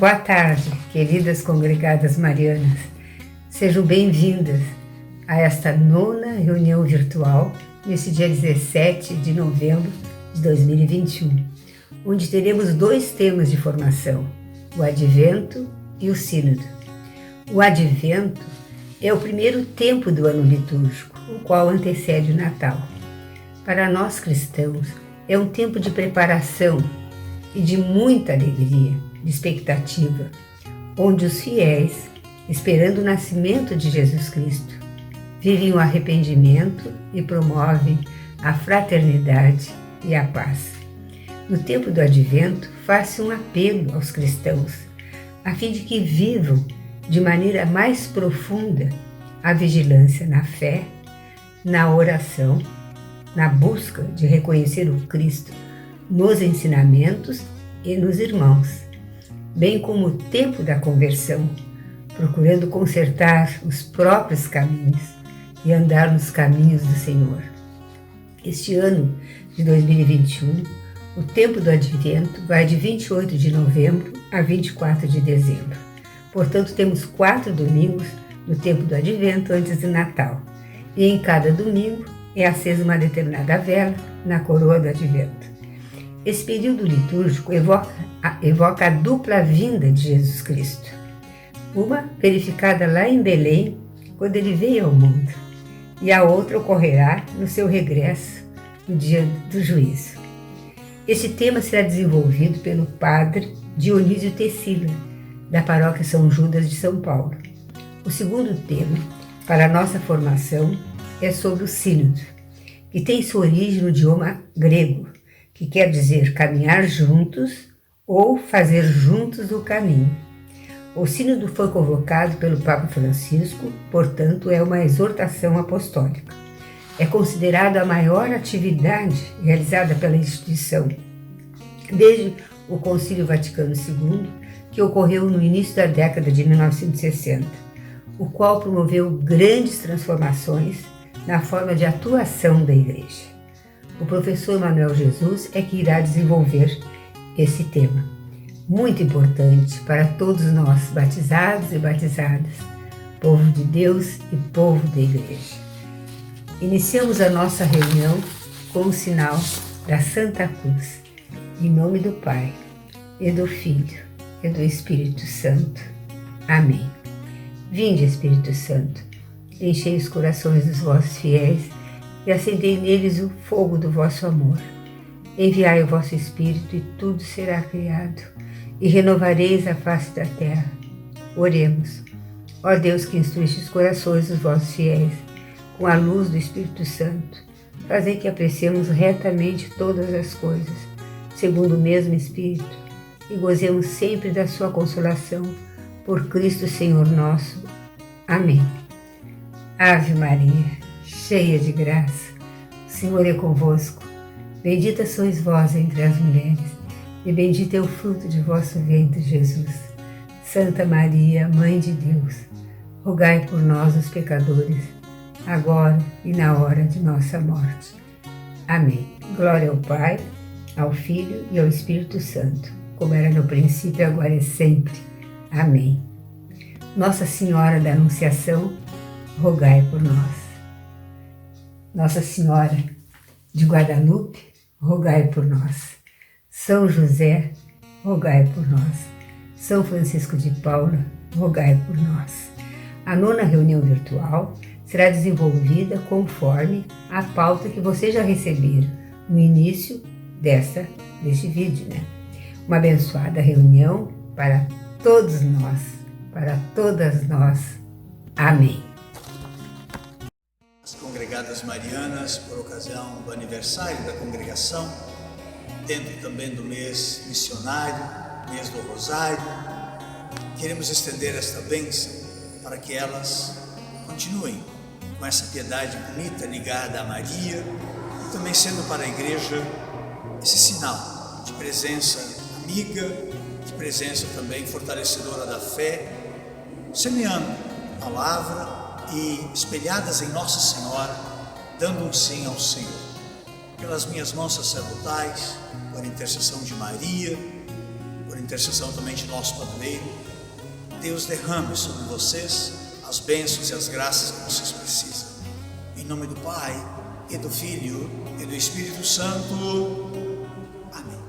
Boa tarde, queridas congregadas marianas. Sejam bem-vindas a esta 9ª reunião virtual, nesse dia 17 de novembro de 2021, onde teremos 2 temas de formação, o Advento e o Sínodo. O Advento é o primeiro tempo do ano litúrgico, o qual antecede o Natal. Para nós cristãos, é um tempo de preparação e de muita alegria, de expectativa, onde os fiéis, esperando o nascimento de Jesus Cristo, vivem o arrependimento e promovem a fraternidade e a paz. No tempo do Advento, faça um apelo aos cristãos, a fim de que vivam de maneira mais profunda a vigilância na fé, na oração, na busca de reconhecer o Cristo nos ensinamentos e nos irmãos, bem como o tempo da conversão, procurando consertar os próprios caminhos e andar nos caminhos do Senhor. Este ano de 2021, o tempo do Advento vai de 28 de novembro a 24 de dezembro. Portanto, temos 4 domingos no tempo do Advento antes do Natal. E em cada domingo é acesa uma determinada vela na coroa do Advento. Esse período litúrgico evoca a dupla vinda de Jesus Cristo. Uma verificada lá em Belém, quando ele veio ao mundo, e a outra ocorrerá no seu regresso, no dia do juízo. Esse tema será desenvolvido pelo padre Dionísio Tecila, da paróquia São Judas de São Paulo. O segundo tema para a nossa formação é sobre o Sínodo, que tem sua origem no idioma grego, que quer dizer caminhar juntos ou fazer juntos o caminho. O Sínodo foi convocado pelo Papa Francisco, portanto é uma exortação apostólica. É considerado a maior atividade realizada pela instituição desde o Concílio Vaticano II, que ocorreu no início da década de 1960, o qual promoveu grandes transformações na forma de atuação da Igreja. O professor Manuel Jesus é que irá desenvolver esse tema, muito importante para todos nós, batizados e batizadas, povo de Deus e povo da Igreja. Iniciamos a nossa reunião com o sinal da Santa Cruz, em nome do Pai, e do Filho, e do Espírito Santo. Amém. Vinde, Espírito Santo, enchei os corações dos vossos fiéis e acendei neles o fogo do vosso amor. Enviai o vosso Espírito e tudo será criado, e renovareis a face da terra. Oremos. Ó Deus, que instruíste os corações dos vossos fiéis com a luz do Espírito Santo, fazei que apreciemos retamente todas as coisas, segundo o mesmo Espírito, e gozemos sempre da sua consolação, por Cristo Senhor nosso. Amém. Ave Maria, cheia de graça, o Senhor é convosco. Bendita sois vós entre as mulheres, e bendito é o fruto de vosso ventre, Jesus. Santa Maria, Mãe de Deus, rogai por nós, os pecadores, agora e na hora de nossa morte. Amém. Glória ao Pai, ao Filho e ao Espírito Santo, como era no princípio, agora e sempre. Amém. Nossa Senhora da Anunciação, rogai por nós. Nossa Senhora de Guadalupe, rogai por nós. São José, rogai por nós. São Francisco de Paula, rogai por nós. A 9ª reunião virtual será desenvolvida conforme a pauta que vocês já receberam no início deste vídeo, né? Uma abençoada reunião para todos nós, para todas nós. Amém. As congregadas marianas, por ocasião do aniversário da congregação, dentro também do mês missionário, mês do Rosário, queremos estender esta bênção para que elas continuem com essa piedade bonita ligada a Maria, e também sendo para a Igreja esse sinal de presença amiga, de presença também fortalecedora da fé, semeando a palavra e espelhadas em Nossa Senhora, dando um sim ao Senhor. Pelas minhas mãos sacerdotais, por intercessão de Maria, por intercessão também de nosso padroeiro, Deus derrame sobre vocês as bênçãos e as graças que vocês precisam. Em nome do Pai, e do Filho, e do Espírito Santo. Amém.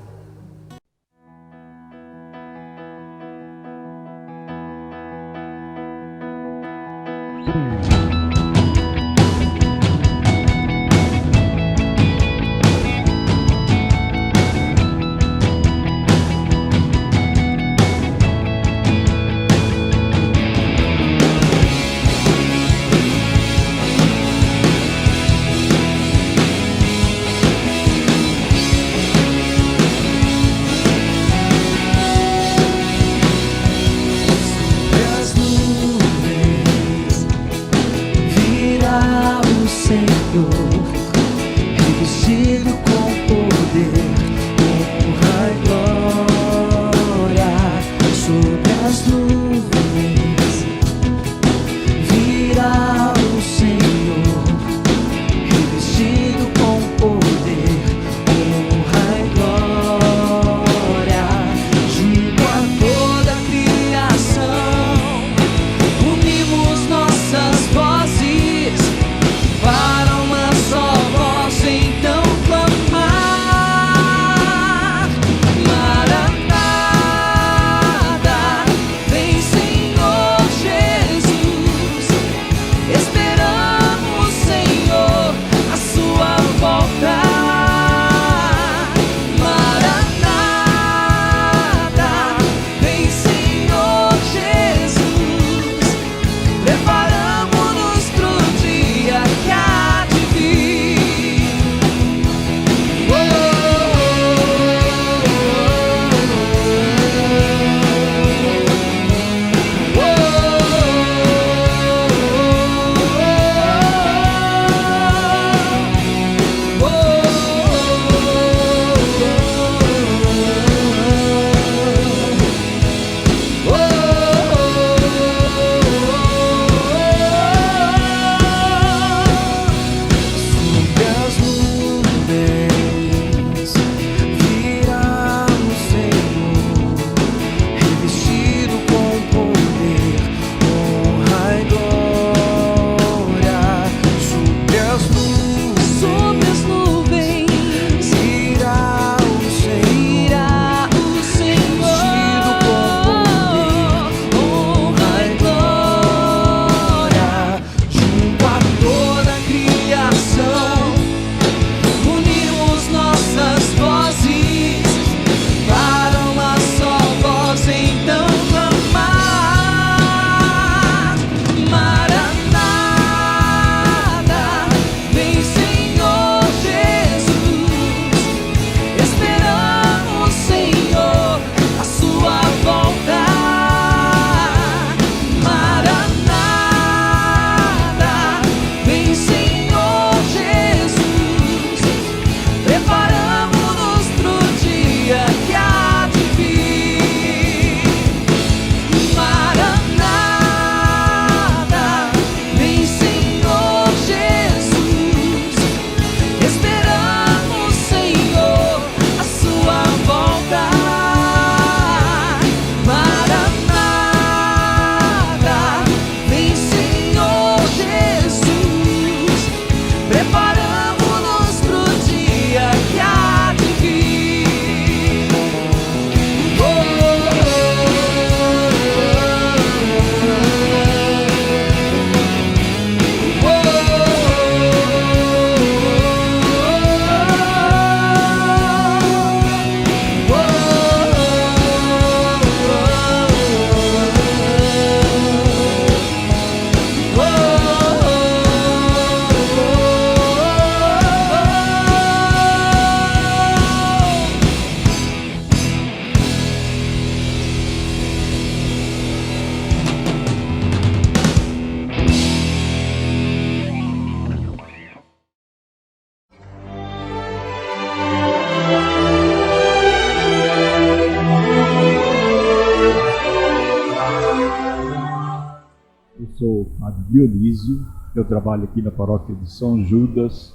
sou Padre Dionísio, eu trabalho aqui na paróquia de São Judas.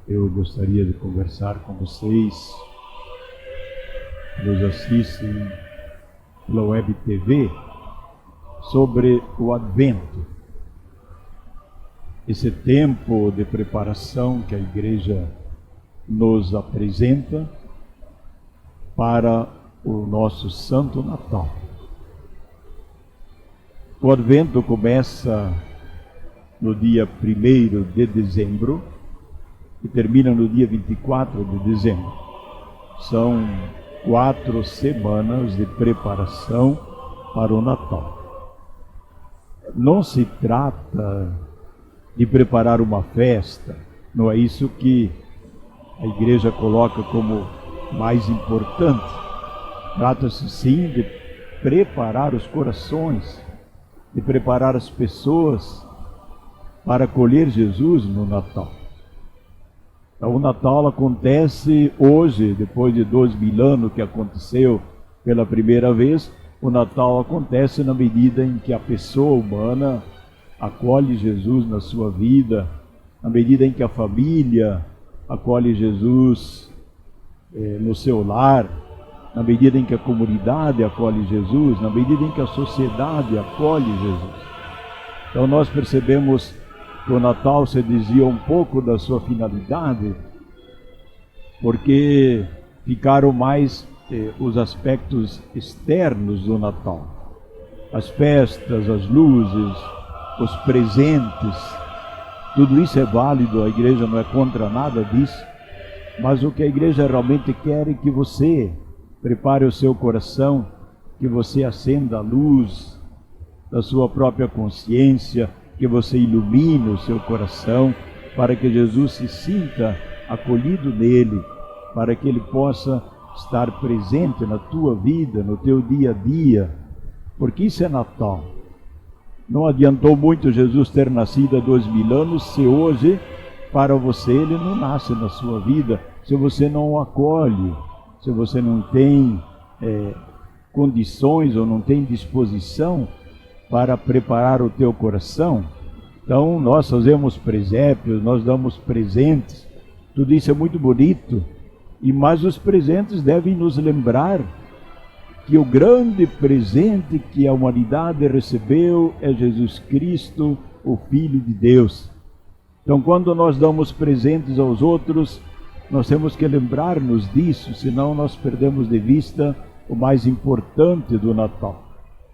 Eu gostaria de conversar com vocês nos assistem pela Web TV sobre o Advento. Esse tempo de preparação que a Igreja nos apresenta para o nosso Santo Natal. O Advento começa no dia 1º de dezembro e termina no dia 24 de dezembro. São 4 semanas de preparação para o Natal. Não se trata de preparar uma festa, não é isso que a Igreja coloca como mais importante. Trata-se sim de preparar os corações, de preparar as pessoas para acolher Jesus no Natal. Então, o Natal acontece hoje, depois de 2000 anos que aconteceu pela primeira vez. O Natal acontece na medida em que a pessoa humana acolhe Jesus na sua vida, na medida em que a família acolhe Jesus no seu lar, na medida em que a comunidade acolhe Jesus, na medida em que a sociedade acolhe Jesus. Então nós percebemos que o Natal se desvia um pouco da sua finalidade, porque ficaram mais os aspectos externos do Natal. As festas, as luzes, os presentes, tudo isso é válido, a Igreja não é contra nada disso, mas o que a Igreja realmente quer é que você prepare o seu coração, que você acenda a luz da sua própria consciência, que você ilumine o seu coração, para que Jesus se sinta acolhido nele, para que ele possa estar presente na tua vida, no teu dia a dia, porque isso é Natal. Não adiantou muito Jesus ter nascido há 2000 anos, se hoje, para você, ele não nasce na sua vida, se você não o acolhe, se você não tem condições ou não tem disposição para preparar o teu coração. Então nós fazemos presépios, nós damos presentes, tudo isso é muito bonito, mas os presentes devem nos lembrar que o grande presente que a humanidade recebeu é Jesus Cristo, o Filho de Deus. Então quando nós damos presentes aos outros, nós temos que lembrar-nos disso, senão nós perdemos de vista o mais importante do Natal.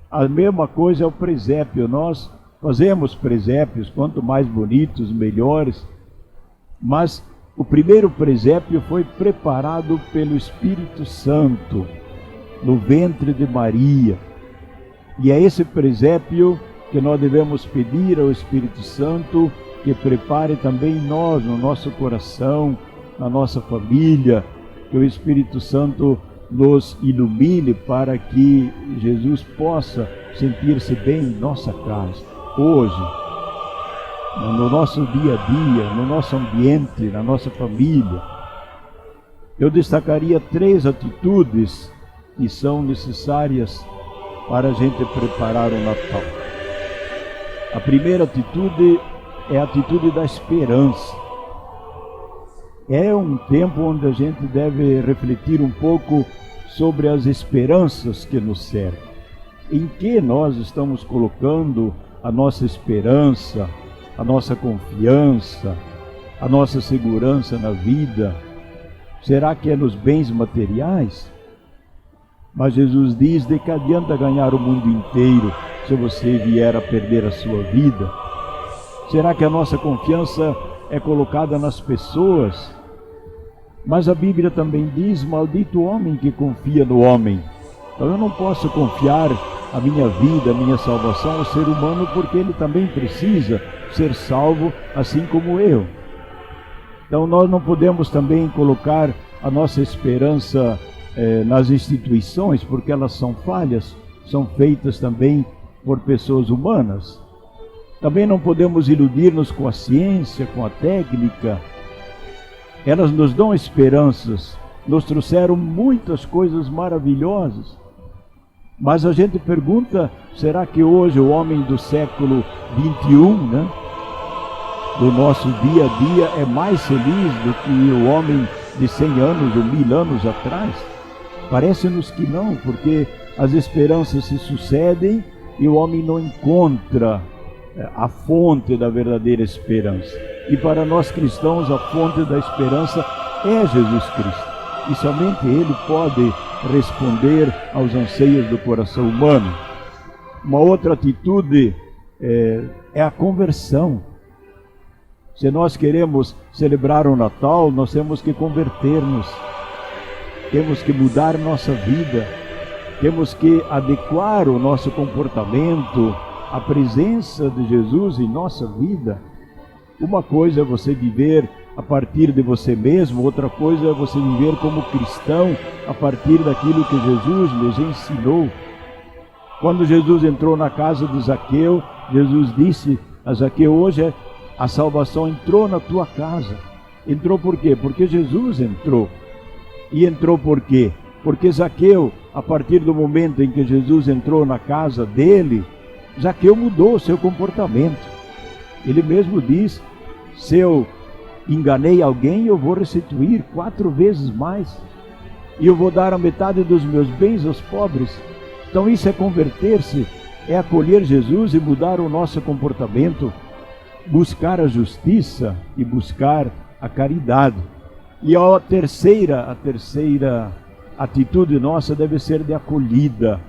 A mesma coisa é o presépio. Nós fazemos presépios, quanto mais bonitos, melhores. Mas o primeiro presépio foi preparado pelo Espírito Santo, no ventre de Maria. E é esse presépio que nós devemos pedir ao Espírito Santo, que prepare também nós, no nosso coração, na nossa família, que o Espírito Santo nos ilumine para que Jesus possa sentir-se bem em nossa casa, hoje, no nosso dia a dia, no nosso ambiente, na nossa família. Eu destacaria 3 atitudes que são necessárias para a gente preparar o Natal. A primeira atitude é a atitude da esperança. É um tempo onde a gente deve refletir um pouco sobre as esperanças que nos cercam. Em que nós estamos colocando a nossa esperança, a nossa confiança, a nossa segurança na vida? Será que é nos bens materiais? Mas Jesus diz: de que adianta ganhar o mundo inteiro se você vier a perder a sua vida? Será que a nossa confiança é colocada nas pessoas? Mas a Bíblia também diz: maldito o homem que confia no homem. Então eu não posso confiar a minha vida, a minha salvação ao ser humano, porque ele também precisa ser salvo assim como eu. Então nós não podemos também colocar a nossa esperança nas instituições, porque elas são falhas, são feitas também por pessoas humanas. Também não podemos iludir-nos com a ciência, com a técnica. Elas nos dão esperanças, nos trouxeram muitas coisas maravilhosas. Mas a gente pergunta, será que hoje o homem do século 21, do nosso dia a dia, é mais feliz do que o homem de 100 anos ou 1000 anos atrás? Parece-nos que não, porque as esperanças se sucedem e o homem não encontra a fonte da verdadeira esperança. E para nós cristãos, a fonte da esperança é Jesus Cristo. E somente Ele pode responder aos anseios do coração humano. Uma outra atitude é a conversão. Se nós queremos celebrar o Natal, nós temos que converter-nos. Temos que mudar nossa vida. Temos que adequar o nosso comportamento à presença de Jesus em nossa vida. Uma coisa é você viver a partir de você mesmo, outra coisa é você viver como cristão a partir daquilo que Jesus lhes ensinou. Quando Jesus entrou na casa de Zaqueu, Jesus disse a Zaqueu: hoje a salvação entrou na tua casa. Entrou por quê? Porque Jesus entrou. E entrou por quê? Porque Zaqueu, a partir do momento em que Jesus entrou na casa dele, Zaqueu mudou o seu comportamento. Ele mesmo diz: se eu enganei alguém, eu vou restituir 4 vezes mais. E eu vou dar a metade dos meus bens aos pobres. Então isso é converter-se, é acolher Jesus e mudar o nosso comportamento, buscar a justiça e buscar a caridade. E a terceira atitude nossa deve ser de acolhida.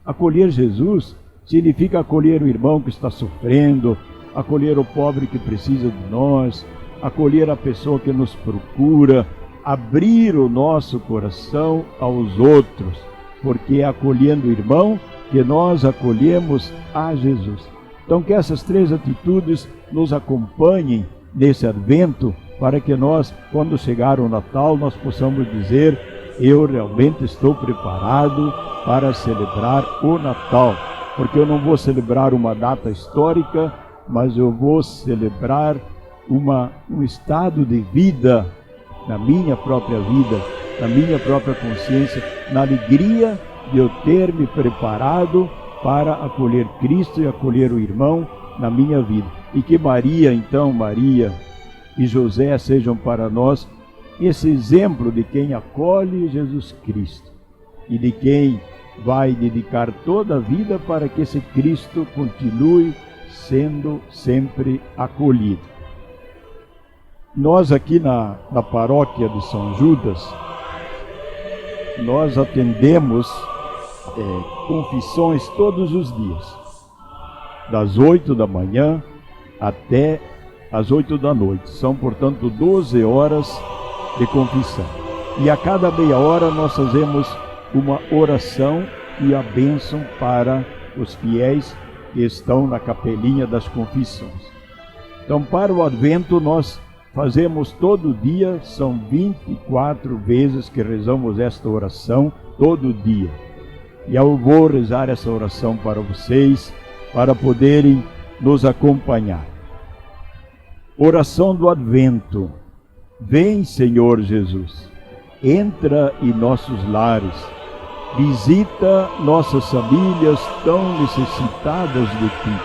Acolher Jesus significa acolher o irmão que está sofrendo, acolher o pobre que precisa de nós, acolher a pessoa que nos procura, abrir o nosso coração aos outros, porque é acolhendo o irmão que nós acolhemos a Jesus. Então que essas 3 atitudes nos acompanhem nesse advento, para que nós, quando chegar o Natal, nós possamos dizer: eu realmente estou preparado para celebrar o Natal, porque eu não vou celebrar uma data histórica, mas eu vou celebrar um estado de vida, na minha própria vida, na minha própria consciência, na alegria de eu ter me preparado para acolher Cristo e acolher o irmão na minha vida. E que Maria e José sejam para nós esse exemplo de quem acolhe Jesus Cristo e de quem vai dedicar toda a vida para que esse Cristo continue sendo sempre acolhido. Nós aqui na paróquia de São Judas, nós atendemos confissões todos os dias, das 8 da manhã até as 8 da noite. São, portanto, 12 horas de confissão. E a cada meia hora nós fazemos uma oração e a bênção para os fiéis que estão na capelinha das confissões. Então, para o Advento, nós fazemos todo dia, são 24 vezes que rezamos esta oração, todo dia. E eu vou rezar essa oração para vocês, para poderem nos acompanhar. Oração do Advento. Vem, Senhor Jesus, entra em nossos lares, visita nossas famílias tão necessitadas de Ti.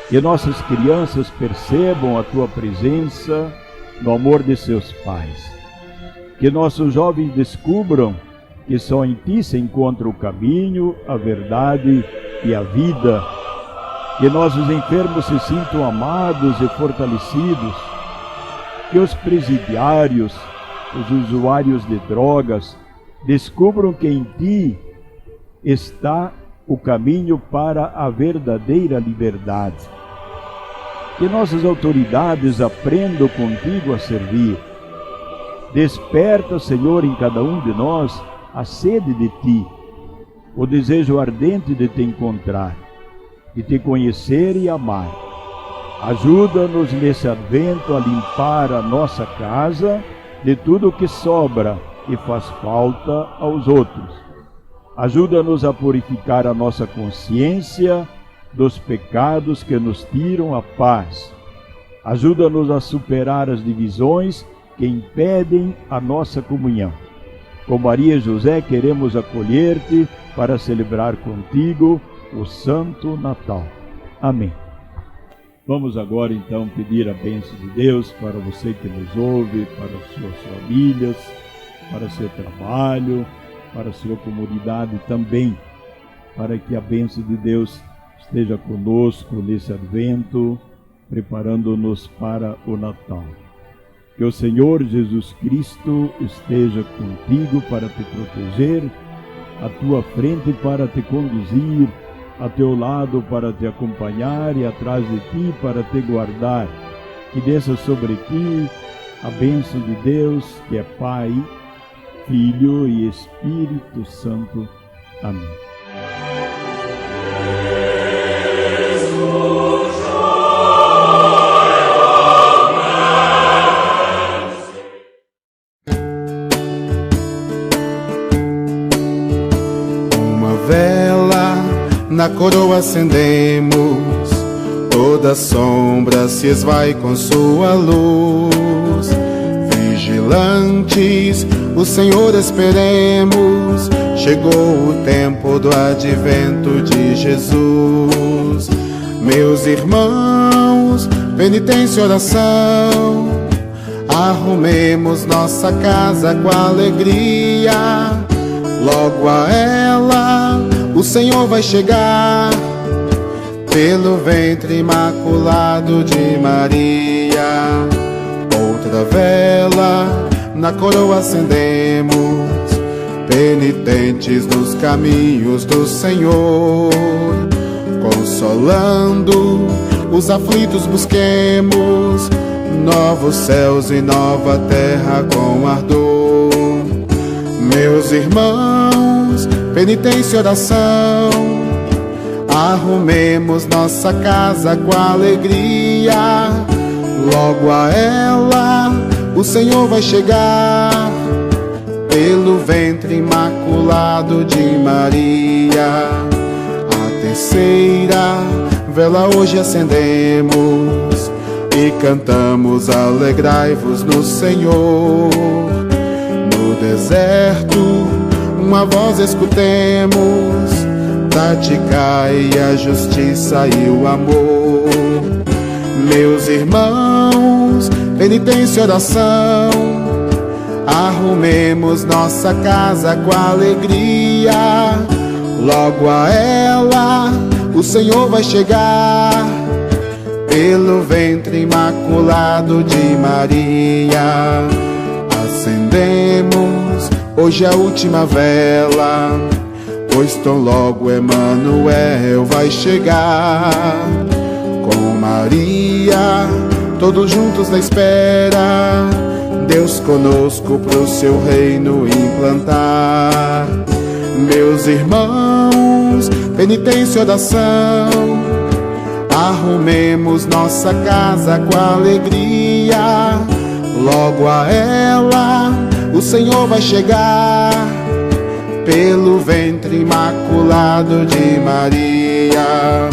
Que nossas crianças percebam a Tua presença no amor de seus pais. Que nossos jovens descubram que só em Ti se encontra o caminho, a verdade e a vida. Que nossos enfermos se sintam amados e fortalecidos. Que os presidiários, os usuários de drogas, descubram que em Ti está o caminho para a verdadeira liberdade. Que nossas autoridades aprendam contigo a servir. Desperta, Senhor, em cada um de nós a sede de Ti, o desejo ardente de Te encontrar, de Te conhecer e amar. Ajuda-nos nesse Advento a limpar a nossa casa de tudo o que sobra e faz falta aos outros. Ajuda-nos a purificar a nossa consciência dos pecados que nos tiram a paz. Ajuda-nos a superar as divisões que impedem a nossa comunhão. Com Maria e José queremos acolher-te para celebrar contigo o Santo Natal. Amém. Vamos agora então pedir a bênção de Deus para você que nos ouve, para as suas famílias, para seu trabalho, para a sua comunidade também, para que a bênção de Deus esteja conosco nesse advento, preparando-nos para o Natal. Que o Senhor Jesus Cristo esteja contigo para te proteger, à tua frente para te conduzir, a teu lado para te acompanhar e atrás de ti para te guardar. Que desça sobre ti a bênção de Deus, que é Pai, Filho e Espírito Santo. Amém. Uma vela na coroa acendemos, toda sombra se esvai com sua luz. Vigilantes, o Senhor esperemos, chegou o tempo do advento de Jesus. Meus irmãos, penitência e oração, arrumemos nossa casa com alegria. Logo a ela o Senhor vai chegar, pelo ventre imaculado de Maria. Outra vela na coroa acendemos, penitentes nos caminhos do Senhor. Consolando os aflitos busquemos, novos céus e nova terra com ardor. Meus irmãos, penitência e oração, arrumemos nossa casa com alegria. Logo a ela o Senhor vai chegar, pelo ventre imaculado de Maria. A terceira vela hoje acendemos e cantamos: alegrai-vos no Senhor. No deserto uma voz escutemos, praticai a justiça e o amor. Meus irmãos, penitência e oração, arrumemos nossa casa com alegria. Logo a ela o Senhor vai chegar, pelo ventre imaculado de Maria. Acendemos hoje a última vela, pois tão logo Emanuel vai chegar. Com Maria, todos juntos na espera, Deus conosco pro seu reino implantar. Meus irmãos, penitência e oração, arrumemos nossa casa com alegria. Logo a ela o Senhor vai chegar, pelo ventre imaculado de Maria.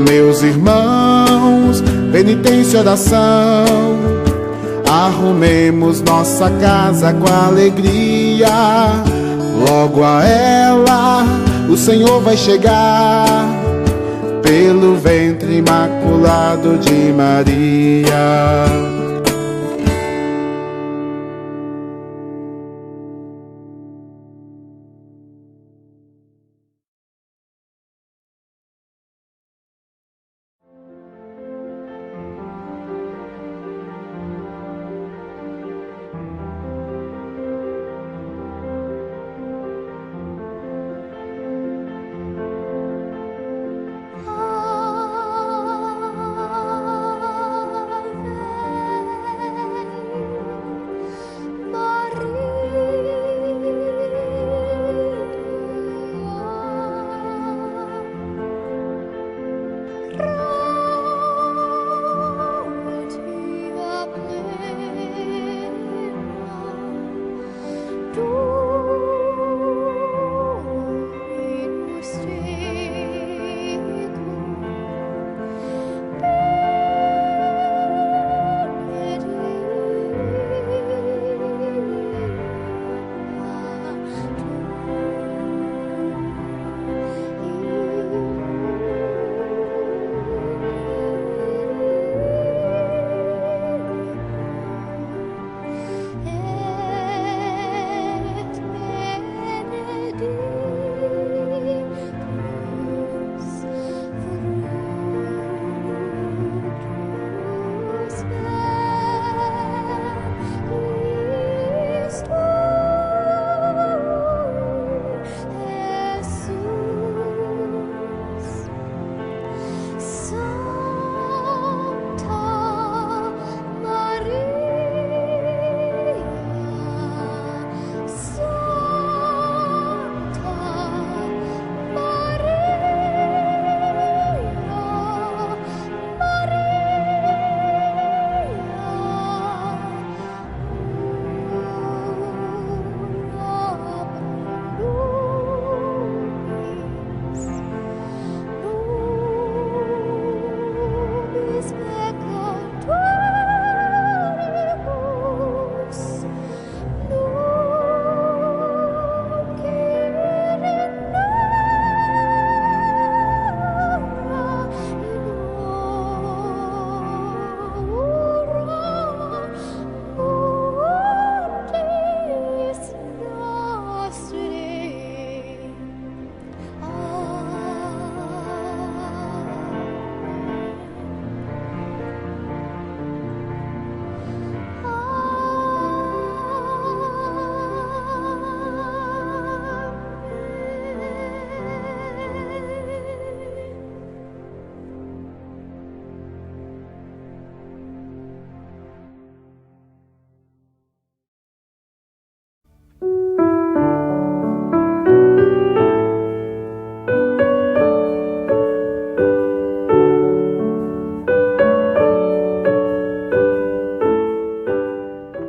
Meus irmãos, penitência e oração, arrumemos nossa casa com alegria. Logo a ela o Senhor vai chegar, pelo ventre imaculado de Maria.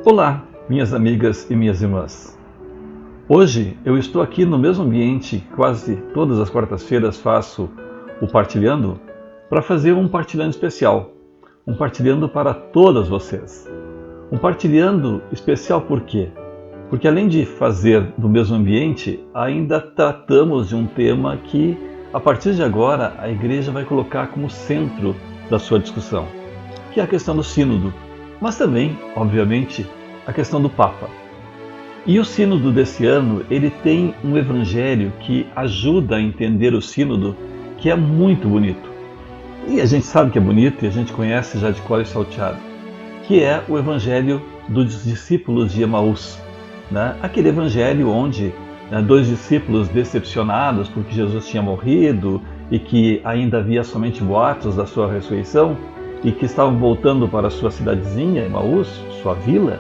Olá, minhas amigas e minhas irmãs. Hoje eu estou aqui no mesmo ambiente que quase todas as quartas-feiras faço o Partilhando, para fazer um Partilhando especial, um Partilhando para todas vocês. Um Partilhando especial por quê? Porque além de fazer do mesmo ambiente, ainda tratamos de um tema que, a partir de agora, a Igreja vai colocar como centro da sua discussão, que é a questão do sínodo, mas também, obviamente, a questão do Papa. E o sínodo desse ano, ele tem um evangelho que ajuda a entender o sínodo, que é muito bonito. E a gente sabe que é bonito e a gente conhece já de cor e salteado, que é o evangelho dos discípulos de Emaús. Né? Aquele evangelho onde dois discípulos decepcionados porque Jesus tinha morrido e que ainda havia somente boatos da sua ressurreição e que estavam voltando para a sua cidadezinha, Emaús, sua vila,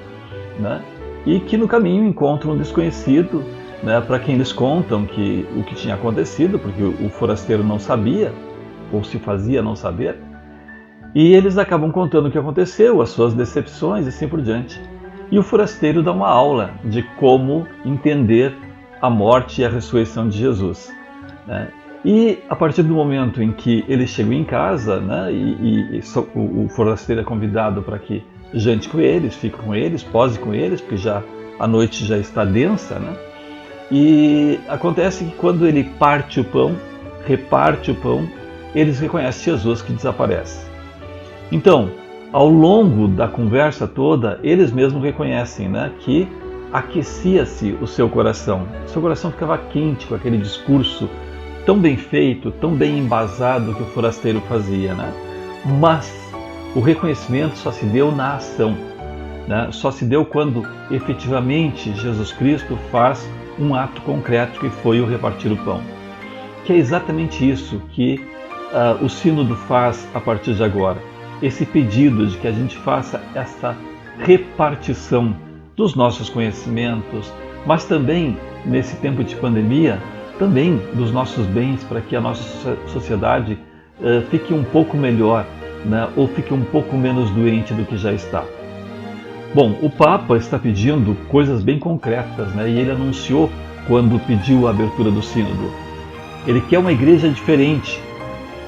né? E que no caminho encontram um desconhecido, né? Para quem eles contam o que tinha acontecido, porque o forasteiro não sabia, ou se fazia não saber, e eles acabam contando o que aconteceu, as suas decepções e assim por diante. E o forasteiro dá uma aula de como entender a morte e a ressurreição de Jesus. Né? E a partir do momento em que eles chegam em casa, né, o forasteiro é convidado para que jante com eles, fique com eles, pose com eles, porque já a noite já está densa. Né? E acontece que quando ele parte o pão, reparte o pão, eles reconhecem Jesus que desaparece. Então, ao longo da conversa toda, eles mesmos reconhecem, né, que aquecia-se o seu coração. O seu coração ficava quente com aquele discurso tão bem feito, tão bem embasado que o forasteiro fazia. Né? Mas o reconhecimento só se deu na ação. Né? Só se deu quando efetivamente Jesus Cristo faz um ato concreto que foi o repartir o pão. Que é exatamente isso que o sínodo faz a partir de agora. Esse pedido de que a gente faça essa repartição dos nossos conhecimentos, mas também, nesse tempo de pandemia, também dos nossos bens, para que a nossa sociedade fique um pouco melhor, né, ou fique um pouco menos doente do que já está. Bom, o Papa está pedindo coisas bem concretas, né, e ele anunciou quando pediu a abertura do sínodo. Ele quer uma igreja diferente.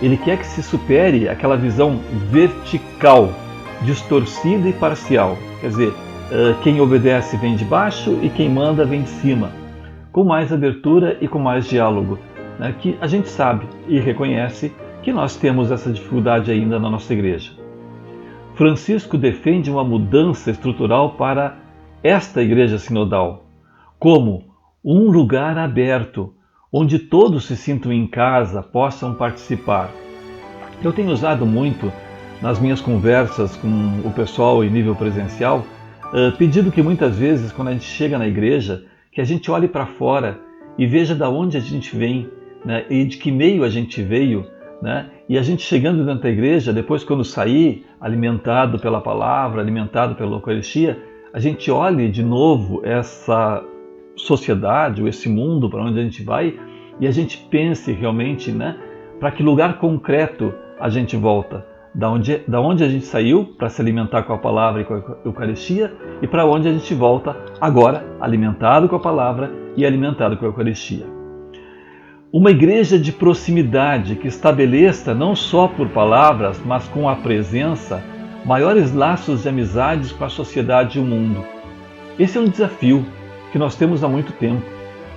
Ele quer que se supere aquela visão vertical, distorcida e parcial. Quer dizer, quem obedece vem de baixo e quem manda vem de cima. Com mais abertura e com mais diálogo. Né, que a gente sabe e reconhece que nós temos essa dificuldade ainda na nossa igreja. Francisco defende uma mudança estrutural para esta igreja sinodal, como um lugar aberto, onde todos se sintam em casa, possam participar. Eu tenho usado muito nas minhas conversas com o pessoal em nível presencial, pedido que muitas vezes, quando a gente chega na igreja, que a gente olhe para fora e veja de onde a gente vem, né, e de que meio a gente veio, né, e a gente chegando dentro da igreja, depois quando sair, alimentado pela palavra, alimentado pela Eucaristia, a gente olhe de novo essa sociedade, ou esse mundo para onde a gente vai, e a gente pense realmente, né, para que lugar concreto a gente volta, da onde a gente saiu para se alimentar com a palavra e com a Eucaristia, e para onde a gente volta agora, alimentado com a palavra e alimentado com a Eucaristia. Uma igreja de proximidade que estabeleça, não só por palavras, mas com a presença, maiores laços de amizades com a sociedade e o mundo. Esse é um desafio que nós temos há muito tempo.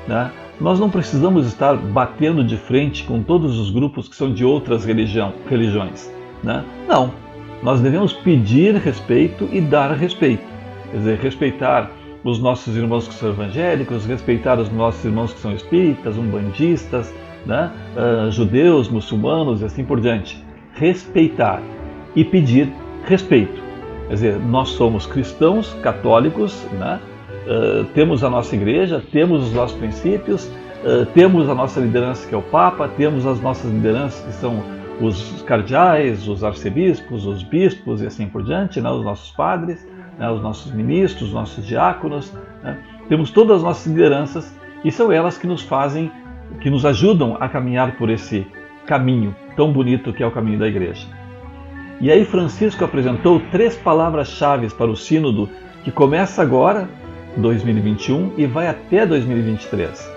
Né? Nós não precisamos estar batendo de frente com todos os grupos que são de outras religiões. Né? Não, nós devemos pedir respeito e dar respeito. Quer dizer, respeitar os nossos irmãos que são evangélicos, respeitar os nossos irmãos que são espíritas, umbandistas, né? Judeus, muçulmanos e assim por diante. Respeitar e pedir respeito. Quer dizer, nós somos cristãos, católicos, né? Temos a nossa igreja, temos os nossos princípios, temos a nossa liderança que é o Papa, temos as nossas lideranças que são os cardeais, os arcebispos, os bispos e assim por diante, né? Os nossos padres, né? Os nossos ministros, os nossos diáconos, né? Temos todas as nossas lideranças e são elas que nos fazem, que nos ajudam a caminhar por esse caminho tão bonito que é o caminho da igreja. E aí Francisco apresentou 3 palavras-chave para o sínodo que começa agora, 2021, e vai até 2023.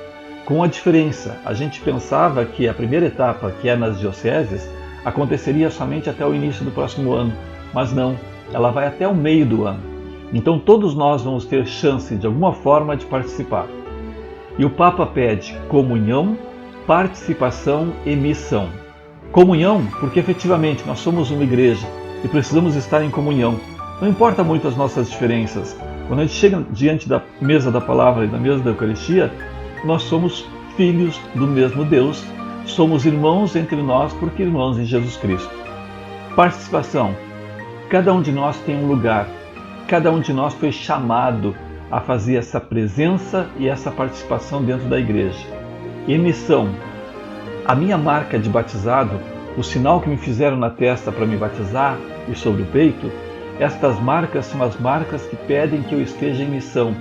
Com a diferença, a gente pensava que a primeira etapa, que é nas dioceses, aconteceria somente até o início do próximo ano, mas não, ela vai até o meio do ano. Então todos nós vamos ter chance, de alguma forma, de participar. E o Papa pede comunhão, participação e missão. Comunhão, porque efetivamente nós somos uma igreja e precisamos estar em comunhão. Não importa muito as nossas diferenças. Quando a gente chega diante da mesa da palavra e da mesa da Eucaristia, nós somos filhos do mesmo Deus, somos irmãos entre nós porque irmãos em Jesus Cristo. Participação. Cada um de nós tem um lugar, cada um de nós foi chamado a fazer essa presença e essa participação dentro da igreja. E missão. A minha marca de batizado, o sinal que me fizeram na testa para me batizar e sobre o peito, estas marcas são as marcas que pedem que eu esteja em missão.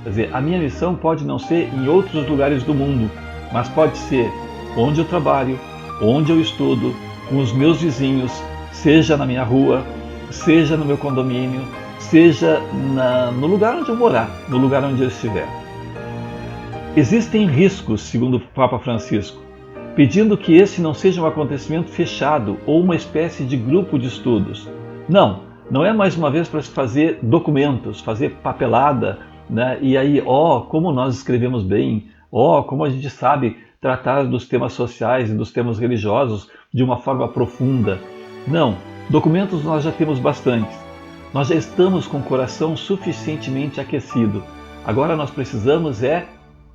Quer dizer, a minha missão pode não ser em outros lugares do mundo, mas pode ser onde eu trabalho, onde eu estudo, com os meus vizinhos, seja na minha rua, seja no meu condomínio, seja no lugar onde eu morar, no lugar onde eu estiver. Existem riscos, segundo o Papa Francisco, pedindo que esse não seja um acontecimento fechado ou uma espécie de grupo de estudos. Não é mais uma vez para se fazer documentos, fazer papelada, né? E aí, como nós escrevemos bem, como a gente sabe tratar dos temas sociais e dos temas religiosos de uma forma profunda. Não, documentos nós já temos bastantes. Nós já estamos com o coração suficientemente aquecido. Agora nós precisamos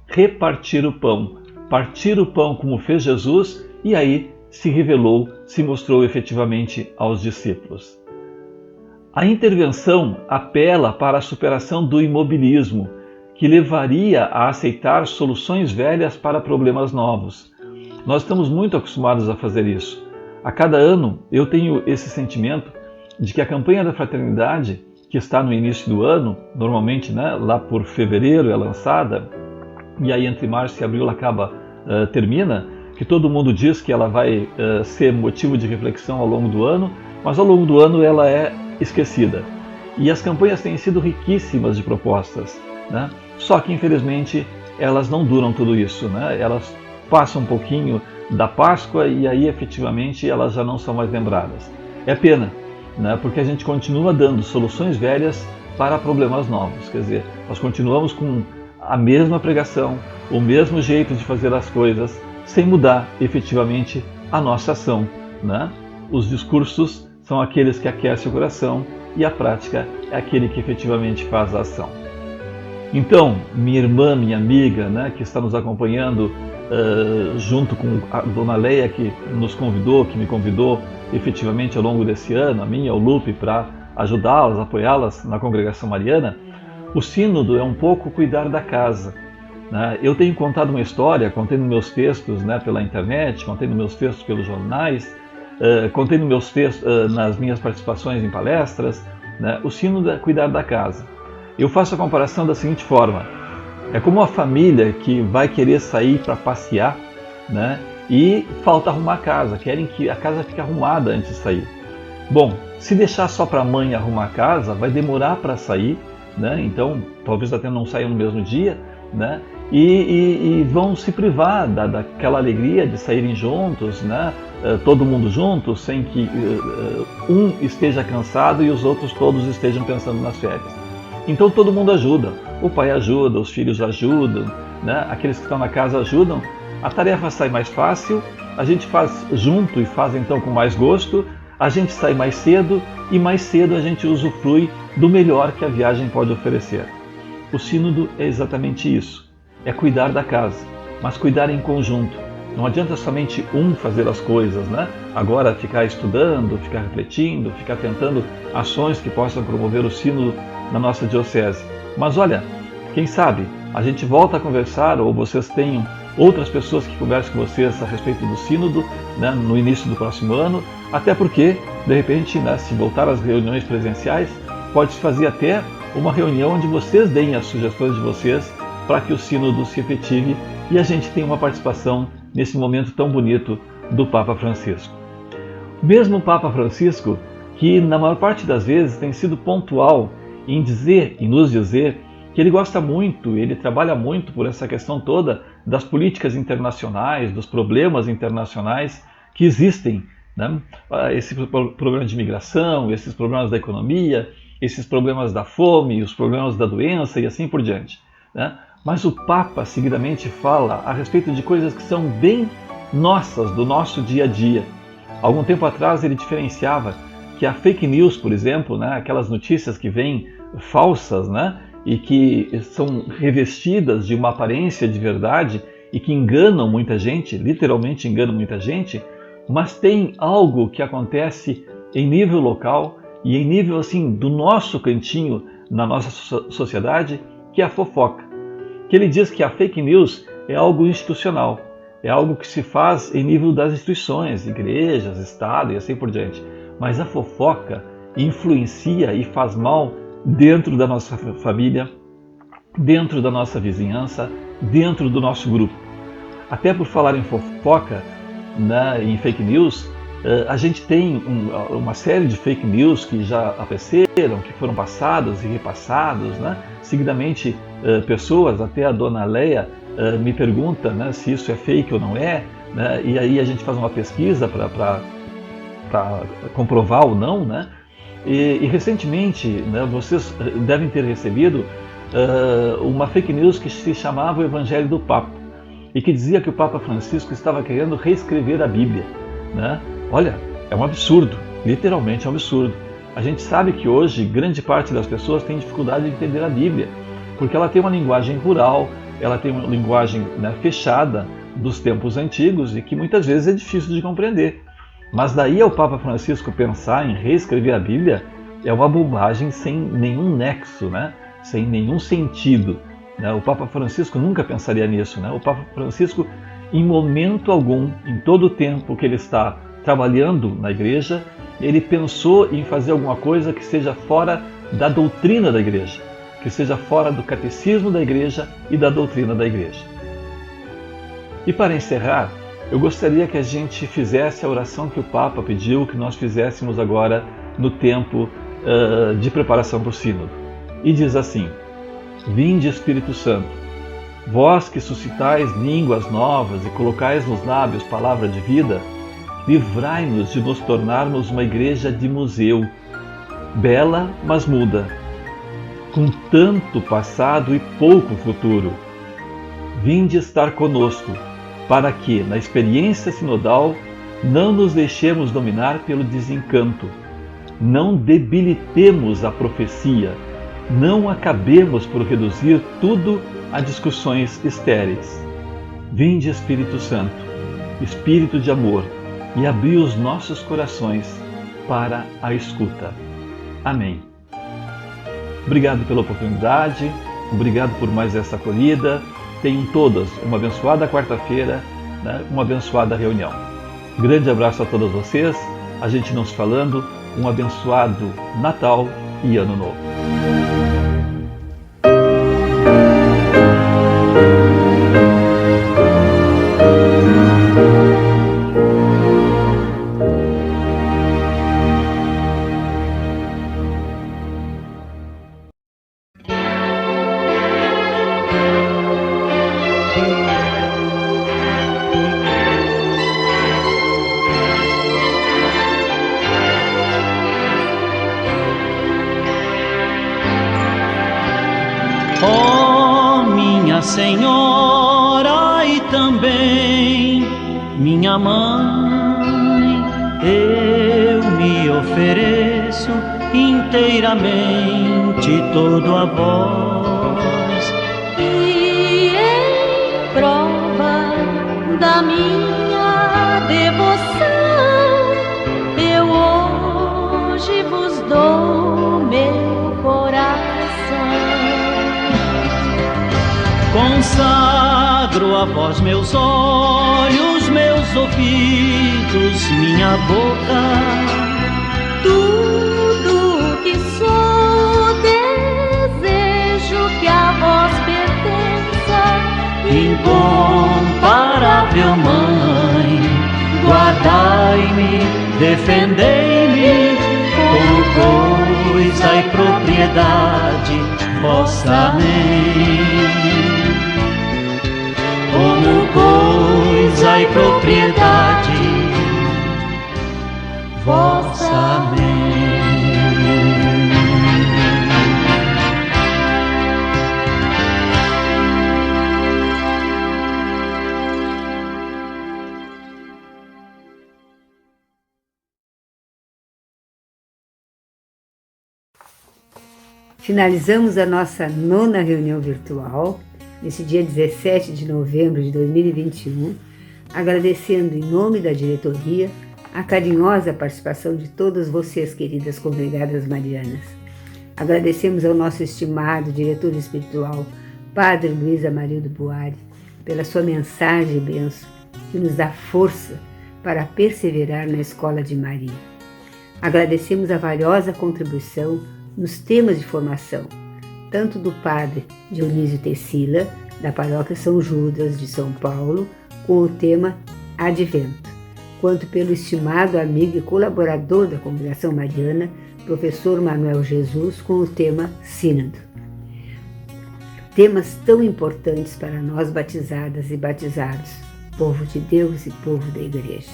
repartir o pão. Partir o pão como fez Jesus e aí se revelou, se mostrou efetivamente aos discípulos. A intervenção apela para a superação do imobilismo, que levaria a aceitar soluções velhas para problemas novos. Nós estamos muito acostumados a fazer isso. A cada ano eu tenho esse sentimento de que a campanha da fraternidade, que está no início do ano, normalmente lá por fevereiro é lançada, e aí entre março e abril termina, que todo mundo diz que ela vai ser motivo de reflexão ao longo do ano, mas ao longo do ano ela é esquecida. E as campanhas têm sido riquíssimas de propostas, né? Só que infelizmente elas não duram tudo isso, né? Elas passam um pouquinho da Páscoa e aí efetivamente elas já não são mais lembradas. É pena, né? Porque a gente continua dando soluções velhas para problemas novos, quer dizer, nós continuamos com a mesma pregação, o mesmo jeito de fazer as coisas, sem mudar efetivamente a nossa ação, né? Os discursos são aqueles que aquecem o coração e a prática é aquele que efetivamente faz a ação. Então, minha irmã, minha amiga, né, que está nos acompanhando junto com a Dona Leia, que nos convidou, que me convidou efetivamente ao longo desse ano, a mim e ao Lupe, para ajudá-las, apoiá-las na congregação mariana, o sínodo é um pouco cuidar da casa, né? Eu tenho contado uma história, contei nos meus textos, né, pela internet, contei nos meus textos pelos jornais, contei nos meus textos, nas minhas participações em palestras, né? O sínodo é cuidar da casa. Eu faço a comparação da seguinte forma: é como uma família que vai querer sair para passear, né? E falta arrumar a casa, querem que a casa fique arrumada antes de sair. Bom, se deixar só para a mãe arrumar a casa, vai demorar para sair, né? Então talvez até não saiam no mesmo dia, né? E vão se privar daquela alegria de saírem juntos, né? Todo mundo junto, sem que um esteja cansado e os outros todos estejam pensando nas férias. Então todo mundo ajuda, o pai ajuda, os filhos ajudam, né? Aqueles que estão na casa ajudam, a tarefa sai mais fácil, a gente faz junto e faz então com mais gosto, a gente sai mais cedo e mais cedo a gente usufrui do melhor que a viagem pode oferecer. O sínodo é exatamente isso, é cuidar da casa, mas cuidar em conjunto. Não adianta somente um fazer as coisas, né? Agora ficar estudando, ficar refletindo, ficar tentando ações que possam promover o sínodo na nossa diocese. Mas olha, quem sabe a gente volta a conversar, ou vocês tenham outras pessoas que conversem com vocês a respeito do sínodo, né, no início do próximo ano, até porque, de repente, né, se voltar às reuniões presenciais, pode-se fazer até uma reunião onde vocês deem as sugestões de vocês para que o sínodo se efetive e a gente tenha uma participação nesse momento tão bonito do Papa Francisco. Mesmo o Papa Francisco, que na maior parte das vezes tem sido pontual em nos dizer que ele gosta muito, ele trabalha muito por essa questão toda das políticas internacionais, dos problemas internacionais que existem, né? Esse problema de imigração, esses problemas da economia, esses problemas da fome, os problemas da doença e assim por diante, né? Mas o Papa seguidamente fala a respeito de coisas que são bem nossas, do nosso dia a dia. Algum tempo atrás ele diferenciava que a fake news, por exemplo, né, aquelas notícias que vêm falsas, né, e que são revestidas de uma aparência de verdade e que enganam muita gente, literalmente enganam muita gente, mas tem algo que acontece em nível local e em nível assim do nosso cantinho na nossa sociedade, que é a fofoca. Que ele diz que a fake news é algo institucional, é algo que se faz em nível das instituições, igrejas, Estado e assim por diante. Mas a fofoca influencia e faz mal dentro da nossa família, dentro da nossa vizinhança, dentro do nosso grupo. Até por falar em fofoca, né, em fake news, a gente tem uma série de fake news que já apareceram, que foram passados e repassados, né? Seguidamente, pessoas, até a dona Leia, me pergunta, né, se isso é fake ou não é, né? E aí a gente faz uma pesquisa para comprovar ou não, né? E recentemente, né, vocês devem ter recebido uma fake news que se chamava o Evangelho do Papa e que dizia que o Papa Francisco estava querendo reescrever a Bíblia, né? Olha, é um absurdo, literalmente é um absurdo. A gente sabe que hoje grande parte das pessoas tem dificuldade de entender a Bíblia, porque ela tem uma linguagem rural, ela tem uma linguagem, né, fechada dos tempos antigos e que muitas vezes é difícil de compreender. Mas daí ao Papa Francisco pensar em reescrever a Bíblia é uma bobagem sem nenhum nexo, né? Sem nenhum sentido, né? O Papa Francisco nunca pensaria nisso, né? O Papa Francisco, em momento algum, em todo o tempo que ele está trabalhando na igreja, ele pensou em fazer alguma coisa que seja fora da doutrina da igreja, que seja fora do catecismo da igreja e da doutrina da igreja. E para encerrar, eu gostaria que a gente fizesse a oração que o Papa pediu que nós fizéssemos agora no tempo de preparação para o Sínodo. E diz assim: Vinde, Espírito Santo, vós que suscitais línguas novas e colocais nos lábios palavra de vida, livrai-nos de nos tornarmos uma igreja de museu, bela mas muda, com tanto passado e pouco futuro. Vinde estar conosco, para que, na experiência sinodal, não nos deixemos dominar pelo desencanto, não debilitemos a profecia, não acabemos por reduzir tudo a discussões estéreis. Vinde, Espírito Santo, Espírito de amor, e abri os nossos corações para a escuta. Amém. Obrigado pela oportunidade, obrigado por mais essa acolhida. Tenham todas uma abençoada quarta-feira, né, uma abençoada reunião. Grande abraço a todos vocês, a gente nos falando, um abençoado Natal e Ano Novo. Ó minha Senhora e também minha Mãe, eu me ofereço inteiramente todo a vós. E em prova da minha devoção, eu hoje vos dou meu coração. Consagro a vós meus olhos, meus ouvidos, minha boca, tudo que sou, desejo que a vós pertença. incomparável Mãe, guardai-me, defendei-me como coisa e propriedade propriedade vossa. Amém. Como coisa e propriedade vossa. Amém. Finalizamos a nossa 9ª reunião virtual, nesse dia 17 de novembro de 2021, agradecendo em nome da diretoria a carinhosa participação de todas vocês, queridas congregadas marianas. Agradecemos ao nosso estimado diretor espiritual, Padre Luiz Amarildo Buarque, pela sua mensagem e bênção, que nos dá força para perseverar na Escola de Maria. Agradecemos a valiosa contribuição nos temas de formação, tanto do Padre Dionísio Tessila, da Paróquia São Judas de São Paulo, com o tema Advento, quanto pelo estimado amigo e colaborador da Congregação Mariana, professor Manuel Jesus, com o tema Sínodo. Temas tão importantes para nós batizadas e batizados, povo de Deus e povo da Igreja.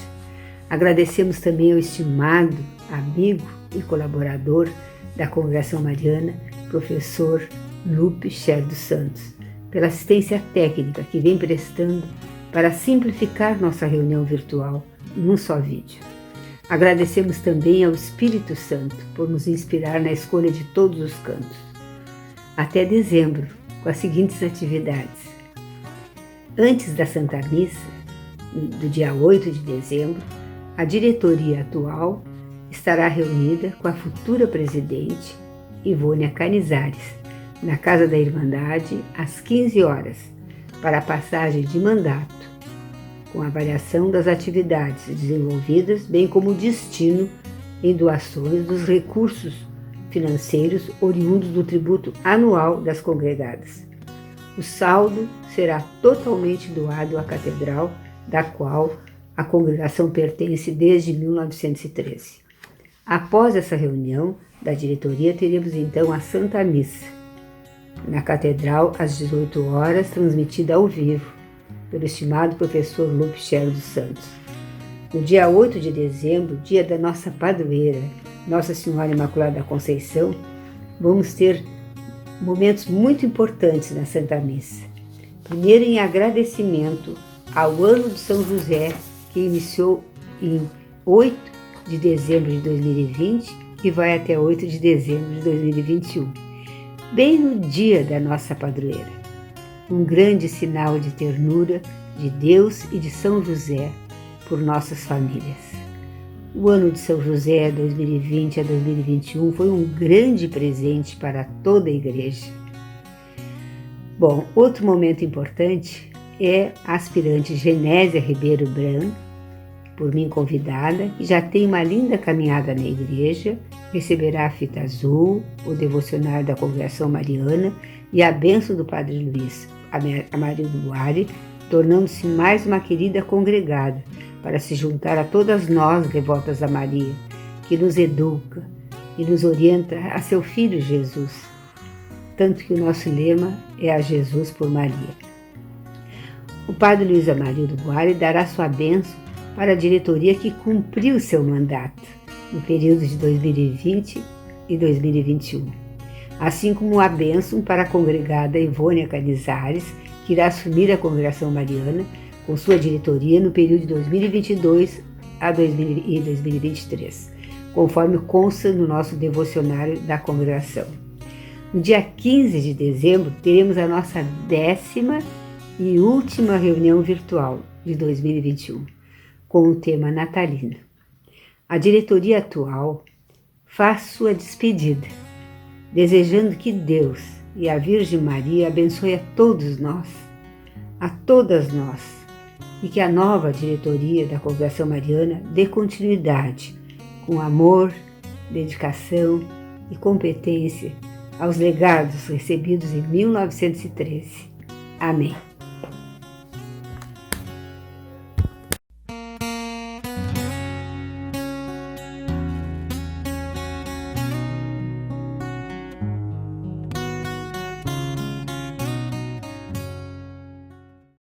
Agradecemos também ao estimado amigo e colaborador da Congregação Mariana, professor Lupe Cher dos Santos, pela assistência técnica que vem prestando para simplificar nossa reunião virtual em um só vídeo. Agradecemos também ao Espírito Santo por nos inspirar na escolha de todos os cantos. Até dezembro, com as seguintes atividades. Antes da Santa Missa, do dia 8 de dezembro, a diretoria atual estará reunida com a futura presidente, Ivônia Canizares, na Casa da Irmandade, às 15 horas, para a passagem de mandato, com avaliação das atividades desenvolvidas, bem como o destino em doações dos recursos financeiros oriundos do tributo anual das congregadas. O saldo será totalmente doado à Catedral, da qual a congregação pertence desde 1913. Após essa reunião da diretoria, teremos então a Santa Missa, na Catedral, às 18 horas, transmitida ao vivo pelo estimado professor Lupe Cher dos Santos. No dia 8 de dezembro, dia da nossa padroeira, Nossa Senhora Imaculada da Conceição, vamos ter momentos muito importantes na Santa Missa. Primeiro, em agradecimento ao ano de São José, que iniciou em 8 de dezembro de 2020 e vai até 8 de dezembro de 2021, bem no dia da nossa padroeira. Um grande sinal de ternura de Deus e de São José por nossas famílias. O ano de São José 2020 a 2021 foi um grande presente para toda a Igreja. Bom, outro momento importante é a aspirante Genésia Ribeiro Bran, por mim convidada, que já tem uma linda caminhada na igreja, receberá a fita azul, o devocionário da Congregação Mariana e a bênção do Padre Luiz Amarildo Buarque, tornando-se mais uma querida congregada para se juntar a todas nós devotas a Maria, que nos educa e nos orienta a seu Filho Jesus, tanto que o nosso lema é a Jesus por Maria. O Padre Luiz Amarildo Buarque dará sua bênção para a diretoria que cumpriu seu mandato no período de 2020 e 2021, assim como a bênção para a congregada Ivônia Canizares, que irá assumir a Congregação Mariana com sua diretoria no período de 2022 a 2023, conforme consta no nosso devocionário da congregação. No dia 15 de dezembro, teremos a nossa 10ª e última reunião virtual de 2021, com o tema natalino. A diretoria atual faz sua despedida, desejando que Deus e a Virgem Maria abençoe a todos nós, a todas nós, e que a nova diretoria da Congregação Mariana dê continuidade com amor, dedicação e competência aos legados recebidos em 1913. Amém.